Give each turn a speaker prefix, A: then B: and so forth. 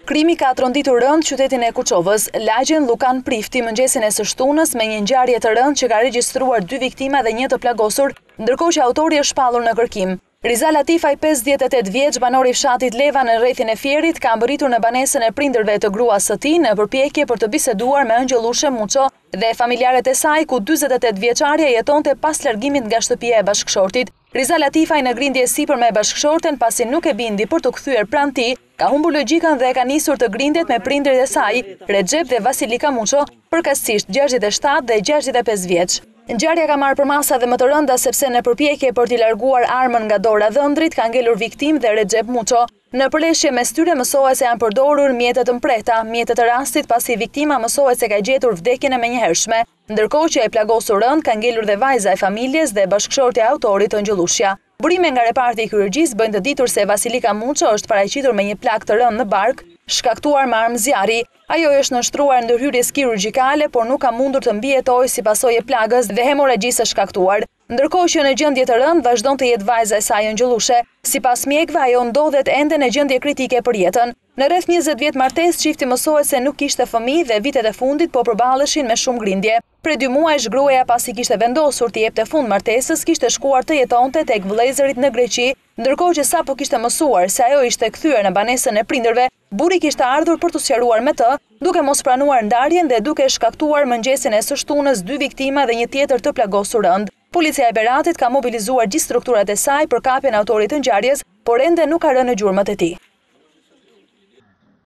A: Krimi ka tronditur rënd qytetin e Kuçovës. Lagjen Lukan Prifti mëngjesin e së shtunës me një ngjarje të rënd që ka regjistruar 2 viktima dhe 1 të plagosur, ndërkohë që autori është shpallur në kërkim. Riza Latifaj, 58 vjeç, banor i fshatit Leva në rrethin e Fierit, ka mbërritur në banesën e prindërve të gruas së tij në përpjekje për të biseduar me Ëngjellushe Muço dhe familjarët e saj, ku 48 vjeçaria jetonte pas largimit nga shtëpia e bashkëshortit. Riza Latifaj në grindje sipër me bashkëshorten pasi nuk e bindi për të kthyer pranë tij, ka humbur logjikën dhe ka nisur të grindet me prindërit e saj, Recep dhe Vasilika Muço, përkatësisht 67 dhe 65 vjeç. Ngjarja ka marrë përmasa dhe më të rënda sepse në përpjekje për t'i larguar armën nga dora dhëndrit ka ngelur viktimë dhe Recep Muço. Në përleshje mes tyre mësohet se janë përdorur mjete të mprehta, mjete të rastit pasi viktima mësohet se ka gjetur vdekjen e menjëhershme, ndërkohë që e plagosur rënd ka ngelur dhe vajza e familjes dhe bashkëshortja e autorit Ëngjellushja. Burime nga reparti i kirurgjisë bëjnë të ditur se Vasilika Muço është paraqitur me një plagë të rënd në bark, shkaktuar me armë zjarri. Ajo është nënshtruar ndërhyrjes kirurgjikale, por nuk ka mundur të mbijetojë si pasojë e plagës dhe hemorragjisë së shkaktuar. Ndërkohë që në gjendje të rënd vazhdon të jetë vajza e saj Ëngjellushe. Sipas mjekëve, ajo ndodhet ende në gjendje kritike për jetën. Në rreth 20 vjet martesë, çifti mësohet se nuk kishte fëmijë dhe vitet e fundit po përballeshin me shumë grindje. Prej 2 muajsh gruaja pasi kishte vendosur të jepte fund martesës, kishte shkuar të jetonte tek vëllezërit në Greqi, ndërkohë që sapo kishte mësuar se ajo ishte kthyer në banesën e prindërve, burri kishte ardhur për të sqaruar me të, duke mos pranuar ndarjen dhe duke shkaktuar mëngjesin e së shtunës 2 viktima dhe një tjetër të plagosur rënd. Policia e Beratit ka mobilizuar gjithë strukturat e saj për kapjen e autorit të ngjarjes, por ende nuk ka rënë në gjurmët e tij.